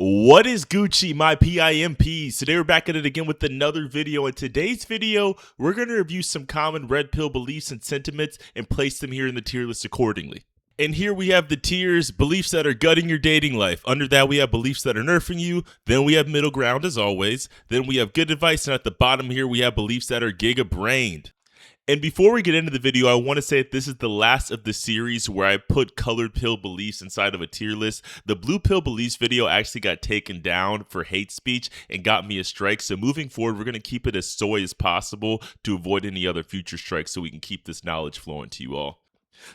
What is Gucci, my PIMPs? Today we're back at it again with another video. In today's video, we're going to review some common red pill beliefs and sentiments and place them here in the tier list accordingly. And here we have the tiers: beliefs that are gutting your dating life. Under that, we have beliefs that are nerfing you. Then we have middle ground, as always. Then we have good advice. And at the bottom here, we have beliefs that are giga-brained. And before we get into the video, I want to say that this is the last of the series where I put colored pill beliefs inside of a tier list. The blue pill beliefs video actually got taken down for hate speech and got me a strike. So moving forward, we're going to keep it as soy as possible to avoid any other future strikes so we can keep this knowledge flowing to you all.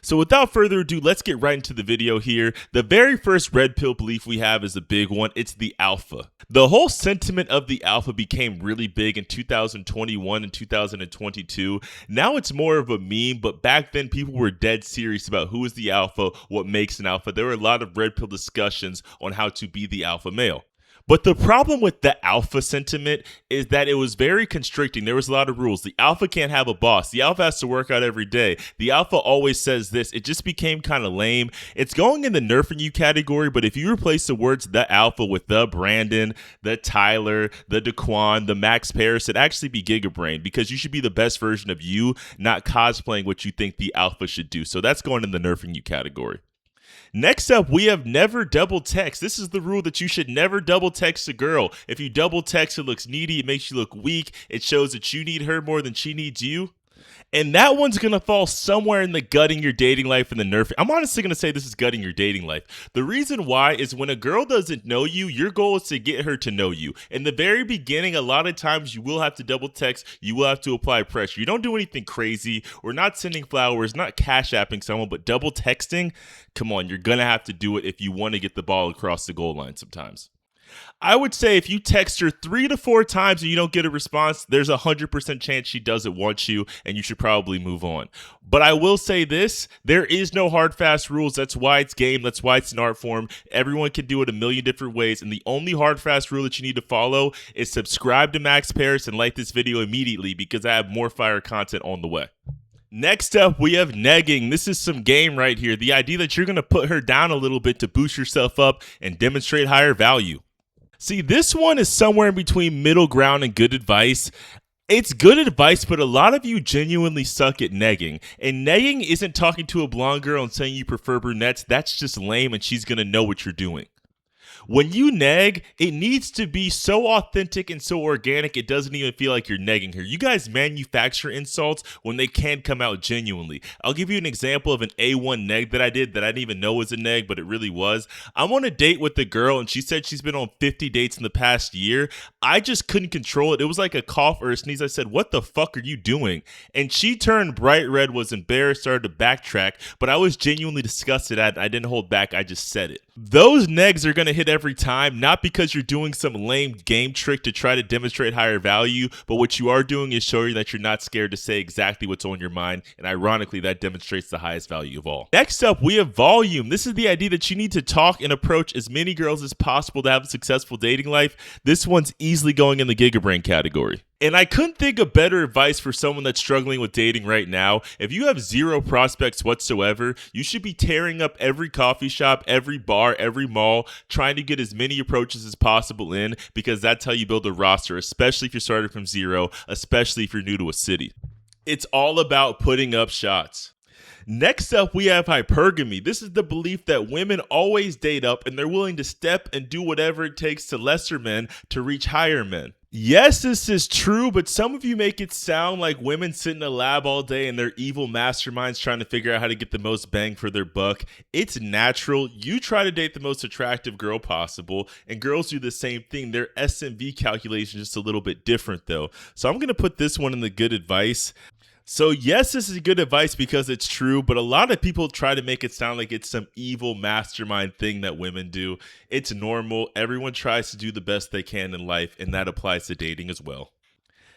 So without further ado, let's get right into the video here. The very first red pill belief we have is a big one. It's the alpha. The whole sentiment of the alpha became really big in 2021 and 2022. Now it's more of a meme, but back then people were dead serious about who is the alpha, what makes an alpha. There were a lot of red pill discussions on how to be the alpha male. But the problem with the alpha sentiment is that it was very constricting. There was a lot of rules. The alpha can't have a boss. The alpha has to work out every day. The alpha always says this. It just became kind of lame. It's going in the nerfing you category, but if you replace the words the alpha with the Brandon, the Tyler, the Daquan, the Max Paris, it'd actually be giga-brain, because you should be the best version of you, not cosplaying what you think the alpha should do. So that's going in the nerfing you category. Next up, we have never double text. This is the rule that you should never double text a girl. If you double text, it looks needy. It makes you look weak. It shows that you need her more than she needs you. And that one's going to fall somewhere in the gutting your dating life and the nerfing. I'm honestly going to say this is gutting your dating life. The reason why is when a girl doesn't know you, your goal is to get her to know you. In the very beginning, a lot of times you will have to double text. You will have to apply pressure. You don't do anything crazy. We're not sending flowers, not cash apping someone, but double texting. Come on, you're going to have to do it if you want to get the ball across the goal line sometimes. I would say if you text her 3 to 4 times and you don't get a response, there's a 100% chance she doesn't want you, and you should probably move on. But I will say this: there is no hard, fast rules. That's why it's game. That's why it's an art form. Everyone can do it a million different ways, and the only hard, fast rule that you need to follow is subscribe to Max Paris and like this video immediately, because I have more fire content on the way. Next up, we have negging. This is some game right here. The idea that you're going to put her down a little bit to boost yourself up and demonstrate higher value. See, this one is somewhere in between middle ground and good advice. It's good advice, but a lot of you genuinely suck at negging. And negging isn't talking to a blonde girl and saying you prefer brunettes. That's just lame, and she's going to know what you're doing. When you neg, it needs to be so authentic and so organic it doesn't even feel like you're negging her. You guys manufacture insults when they can come out genuinely. I'll give you an example of an A1 neg that I did that I didn't even know was a neg, but it really was. I'm on a date with a girl, and she said she's been on 50 dates in the past year. I just couldn't control it. It was like a cough or a sneeze. I said, "What the fuck are you doing?" And she turned bright red, was embarrassed, started to backtrack, but I was genuinely disgusted at it. I didn't hold back. I just said it. Those negs are going to hit every time, not because you're doing some lame game trick to try to demonstrate higher value, but what you are doing is showing that you're not scared to say exactly what's on your mind, and ironically, that demonstrates the highest value of all. Next up, we have volume. This is the idea that you need to talk and approach as many girls as possible to have a successful dating life. This one's easily going in the gigabrain category. And I couldn't think of better advice for someone that's struggling with dating right now. If you have zero prospects whatsoever, you should be tearing up every coffee shop, every bar, every mall, trying to get as many approaches as possible in, because that's how you build a roster, especially if you're starting from zero, especially if you're new to a city. It's all about putting up shots. Next up, we have hypergamy. This is the belief that women always date up and they're willing to step and do whatever it takes to lesser men to reach higher men. Yes, this is true, but some of you make it sound like women sit in a lab all day and they're evil masterminds trying to figure out how to get the most bang for their buck. It's natural. You try to date the most attractive girl possible, and girls do the same thing. Their SMV calculation is just a little bit different, though. So I'm going to put this one in the good advice. So yes, this is good advice because it's true, but a lot of people try to make it sound like it's some evil mastermind thing that women do. It's normal. Everyone tries to do the best they can in life, and that applies to dating as well.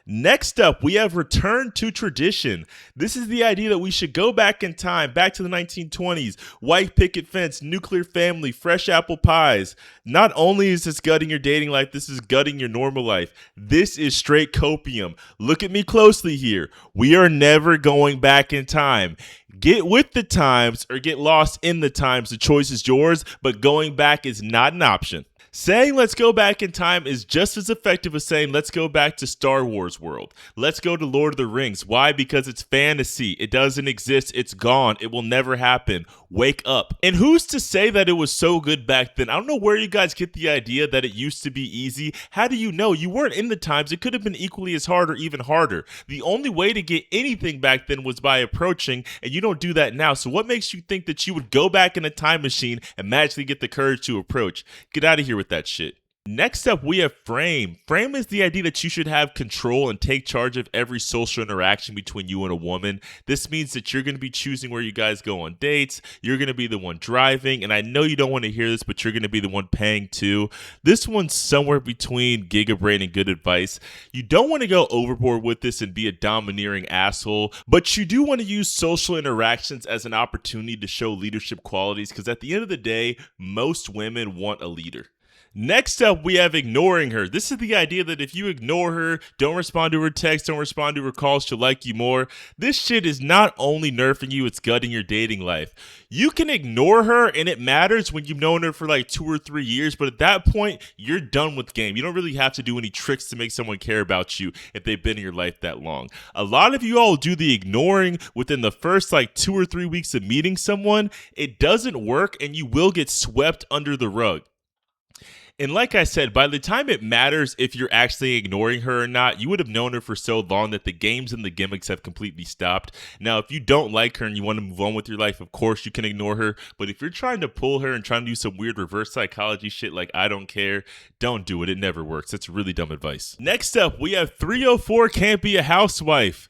Next up, we have return to tradition. This is the idea that we should go back in time, back to the 1920s, white picket fence, nuclear family, fresh apple pies. Not only is this gutting your dating life, this is gutting your normal life. This is straight copium. Look at me closely here. We are never going back in time. Get with the times or get lost in the times. The choice is yours, but going back is not an option. Saying let's go back in time is just as effective as saying let's go back to Star Wars world. Let's go to Lord of the Rings. Why? Because it's fantasy. It doesn't exist. It's gone. It will never happen. Wake up. And who's to say that it was so good back then? I don't know where you guys get the idea that it used to be easy. How do you know? You weren't in the times. It could have been equally as hard or even harder. The only way to get anything back then was by approaching, and you don't do that now. So what makes you think that you would go back in a time machine and magically get the courage to approach? Get out of here with that shit. Next up, we have frame. Frame is the idea that you should have control and take charge of every social interaction between you and a woman. This means that you're going to be choosing where you guys go on dates. You're going to be the one driving. And I know you don't want to hear this, but you're going to be the one paying too. This one's somewhere between Gigabrain and good advice. You don't want to go overboard with this and be a domineering asshole, but you do want to use social interactions as an opportunity to show leadership qualities, because at the end of the day, most women want a leader. Next up, we have ignoring her. This is the idea that if you ignore her, don't respond to her texts, don't respond to her calls, she'll like you more. This shit is not only nerfing you, it's gutting your dating life. You can ignore her, and it matters when you've known her for like 2 or 3 years, but at that point, you're done with game. You don't really have to do any tricks to make someone care about you if they've been in your life that long. A lot of you all do the ignoring within the first like 2 or 3 weeks of meeting someone. It doesn't work, and you will get swept under the rug. And like I said, by the time it matters if you're actually ignoring her or not, you would have known her for so long that the games and the gimmicks have completely stopped. Now, if you don't like her and you want to move on with your life, of course you can ignore her. But if you're trying to pull her and trying to do some weird reverse psychology shit like I don't care, don't do it. It never works. That's really dumb advice. Next up, we have 304 can't be a housewife.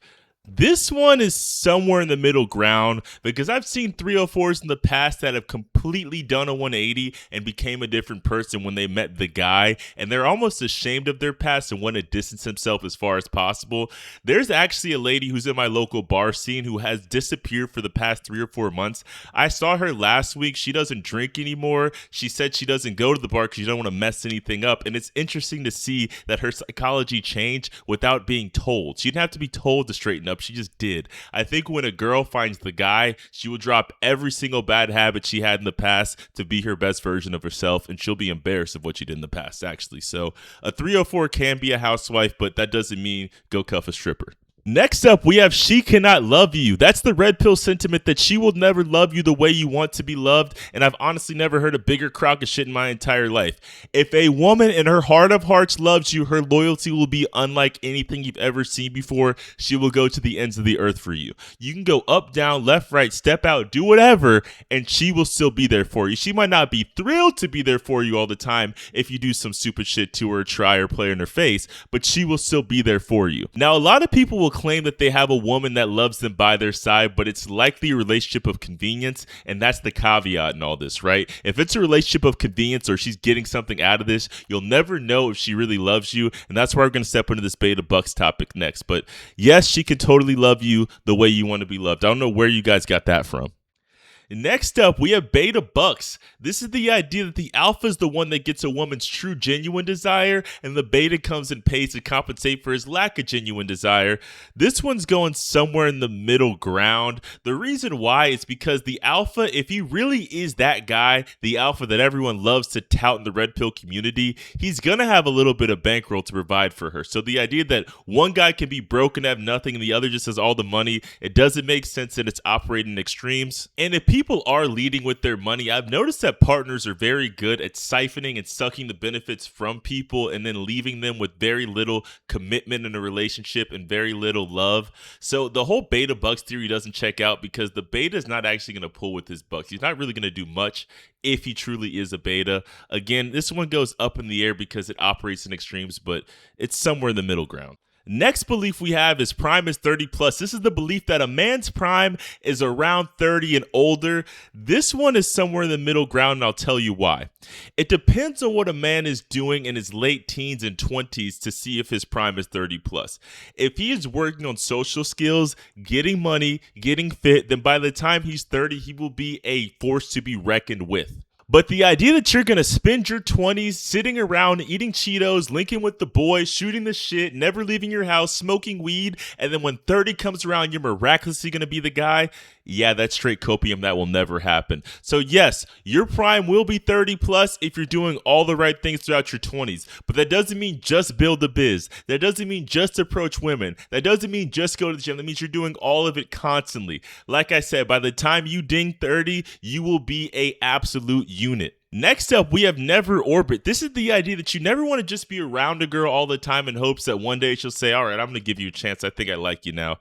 This one is somewhere in the middle ground, because I've seen 304s in the past that have completely done a 180 and became a different person when they met the guy, and they're almost ashamed of their past and want to distance themselves as far as possible. There's actually a lady who's in my local bar scene who has disappeared for the past 3 or 4 months. I saw her last week. She doesn't drink anymore. She said she doesn't go to the bar because she don't want to mess anything up, and it's interesting to see that her psychology changed without being told. She didn't have to be told to straighten up. She just did. I think when a girl finds the guy, she will drop every single bad habit she had in the past to be her best version of herself, and she'll be embarrassed of what she did in the past, actually. So a 304 can be a housewife, but that doesn't mean go cuff a stripper. Next up, we have she cannot love you. That's the red pill sentiment that she will never love you the way you want to be loved, and I've honestly never heard a bigger crock of shit in my entire life. If a woman in her heart of hearts loves you, her loyalty will be unlike anything you've ever seen before. She will go to the ends of the earth for you. You can go up, down, left, right, step out, do whatever, and she will still be there for you. She might not be thrilled to be there for you all the time if you do some stupid shit to her, try or play in her face, but she will still be there for you. Now, a lot of people will claim that they have a woman that loves them by their side, but it's likely a relationship of convenience, and that's the caveat in all this, right? If it's a relationship of convenience or she's getting something out of this, you'll never know if she really loves you, and that's why we're going to step into this beta bucks topic next. But yes, she can totally love you the way you want to be loved. I don't know where you guys got that from. Next up, we have beta bucks. This is the idea that the alpha is the one that gets a woman's true, genuine desire, and the beta comes and pays to compensate for his lack of genuine desire. This one's going somewhere in the middle ground. The reason why is because the alpha, if he really is that guy, the alpha that everyone loves to tout in the red pill community, he's going to have a little bit of bankroll to provide for her. So the idea that one guy can be broke and have nothing and the other just has all the money, it doesn't make sense, and it's operating in extremes. And if people are leading with their money, I've noticed that partners are very good at siphoning and sucking the benefits from people and then leaving them with very little commitment in a relationship and very little love. So the whole beta bucks theory doesn't check out, because the beta is not actually going to pull with his bucks. He's not really going to do much if he truly is a beta. Again, this one goes up in the air because it operates in extremes, but it's somewhere in the middle ground. Next belief we have is prime is 30 plus. This is the belief that a man's prime is around 30 and older. This one is somewhere in the middle ground, and I'll tell you why. It depends on what a man is doing in his late teens and 20s to see if his prime is 30 plus. If he is working on social skills, getting money, getting fit, then by the time he's 30, he will be a force to be reckoned with. But the idea that you're going to spend your 20s sitting around eating Cheetos, linking with the boys, shooting the shit, never leaving your house, smoking weed, and then when 30 comes around, you're miraculously going to be the guy, yeah, that's straight copium. That will never happen. So yes, your prime will be 30 plus if you're doing all the right things throughout your 20s. But that doesn't mean just build a biz. That doesn't mean just approach women. That doesn't mean just go to the gym. That means you're doing all of it constantly. Like I said, by the time you ding 30, you will be a absolute unit. Next up, we have never orbit. This is the idea that you never want to just be around a girl all the time in hopes that one day she'll say, all right, I'm going to give you a chance. I think I like you now.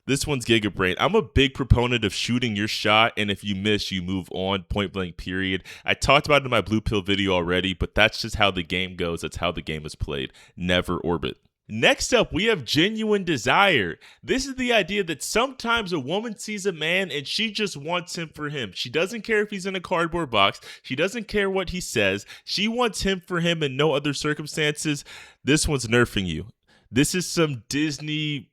This one's Gigabrain. I'm a big proponent of shooting your shot, and if you miss, you move on, point blank, period. I talked about it in my Blue Pill video already, but that's just how the game goes. That's how the game is played. Never orbit. Next up, we have genuine desire. This is the idea that sometimes a woman sees a man and she just wants him for him. She doesn't care if he's in a cardboard box. She doesn't care what he says. She wants him for him in no other circumstances. This one's nerfing you. This is some Disney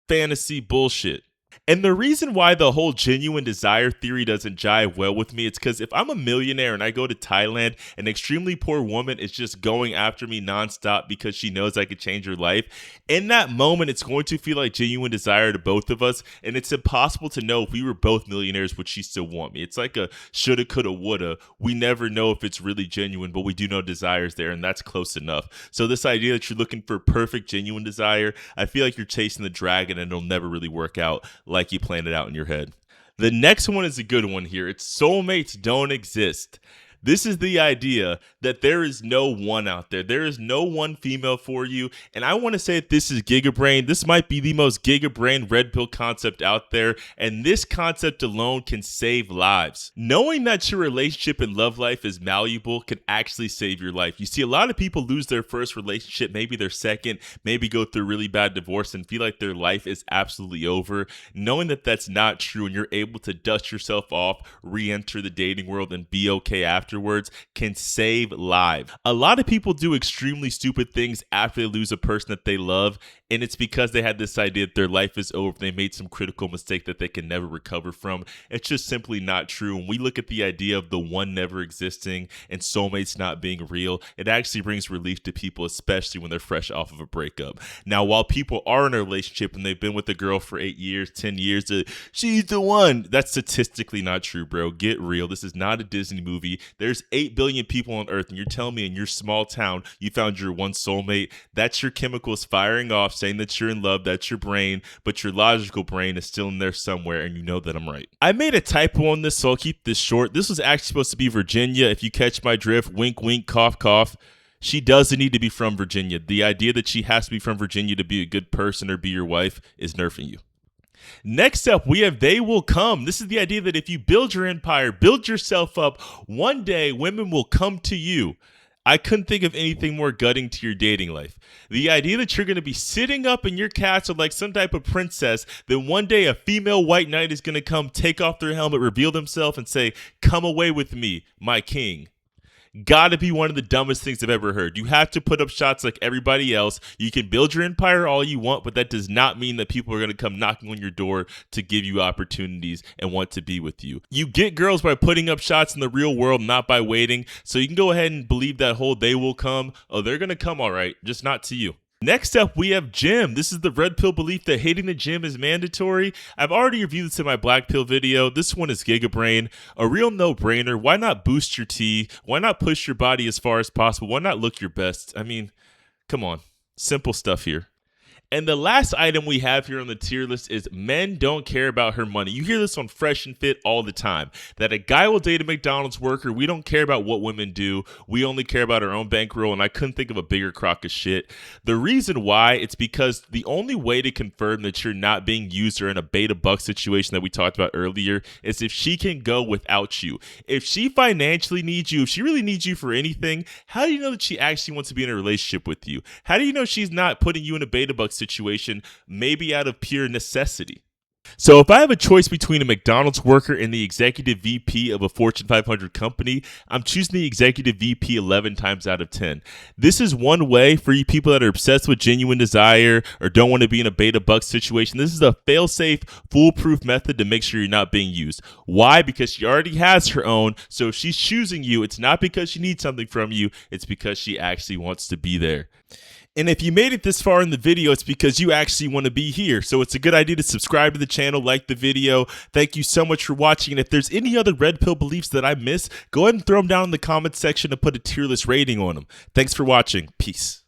fantasy bullshit. And the reason why the whole genuine desire theory doesn't jive well with me, it's because if I'm a millionaire and I go to Thailand, an extremely poor woman is just going after me nonstop because she knows I could change her life. In that moment, it's going to feel like genuine desire to both of us. And it's impossible to know if we were both millionaires, would she still want me? It's like a shoulda, coulda, woulda. We never know if it's really genuine, but we do know desire's there, and that's close enough. So this idea that you're looking for perfect genuine desire, I feel like you're chasing the dragon and it'll never really work out like you planned it out in your head. The next one is a good one here. It's soulmates don't exist. This is the idea that there is no one out there. There is no one female for you. And I want to say that this is Gigabrain. This might be the most Gigabrain red pill concept out there. And this concept alone can save lives. Knowing that your relationship and love life is malleable can actually save your life. You see, a lot of people lose their first relationship, maybe their second, maybe go through a really bad divorce and feel like their life is absolutely over. Knowing that that's not true and you're able to dust yourself off, re-enter the dating world and be okay afterwards can save lives. A lot of people do extremely stupid things after they lose a person that they love, and it's because they had this idea that their life is over. They made some critical mistake that they can never recover from. It's just simply not true. When we look at the idea of the one never existing and soulmates not being real, it actually brings relief to people, especially when they're fresh off of a breakup. Now, while people are in a relationship and they've been with a girl for 8 years, 10 years, she's the one. That's statistically not true, bro. Get real. This is not a Disney movie. There's 8 billion people on Earth, and you're telling me in your small town you found your one soulmate. That's your chemicals firing off, saying that you're in love. That's your brain, but your logical brain is still in there somewhere, and you know that I'm right. I made a typo on this, so I'll keep this short. This was actually supposed to be Virginia. If you catch my drift, wink, wink, cough, cough. She doesn't need to be from Virginia. The idea that she has to be from Virginia to be a good person or be your wife is nerfing you. Next up, we have they will come. This is the idea that if you build your empire, build yourself up, one day women will come to you. I couldn't think of anything more gutting to your dating life. The idea that you're going to be sitting up in your castle like some type of princess, then one day a female white knight is going to come, take off their helmet, reveal themselves, and say, "Come away with me, my king." Gotta be one of the dumbest things I've ever heard. You have to put up shots like everybody else. You can build your empire all you want, but that does not mean that people are going to come knocking on your door to give you opportunities and want to be with you. You get girls by putting up shots in the real world, not by waiting. So you can go ahead and believe that whole they will come. Oh, they're going to come all right, just not to you. Next up, we have gym. This is the red pill belief that hitting the gym is mandatory. I've already reviewed this in my black pill video. This one is Gigabrain. A real no-brainer. Why not boost your T? Why not push your body as far as possible? Why not look your best? I mean, come on. Simple stuff here. And the last item we have here on the tier list is men don't care about her money. You hear this on Fresh and Fit all the time, that a guy will date a McDonald's worker. We don't care about what women do. We only care about our own bankroll, and I couldn't think of a bigger crock of shit. The reason why, it's because the only way to confirm that you're not being used or in a beta buck situation that we talked about earlier is if she can go without you. If she financially needs you, if she really needs you for anything, how do you know that she actually wants to be in a relationship with you? How do you know she's not putting you in a beta buck situation, maybe out of pure necessity? So if I have a choice between a McDonald's worker and the executive VP of a Fortune 500 company, I'm choosing the executive VP 11 times out of 10. This is one way for you people that are obsessed with genuine desire or don't want to be in a beta buck situation. This is a fail-safe, foolproof method to make sure you're not being used. Why? Because she already has her own. So if she's choosing you, it's not because she needs something from you. It's because she actually wants to be there. And if you made it this far in the video, it's because you actually want to be here. So it's a good idea to subscribe to the channel, like the video. Thank you so much for watching. And if there's any other red pill beliefs that I missed, go ahead and throw them down in the comments section and put a tier list rating on them. Thanks for watching. Peace.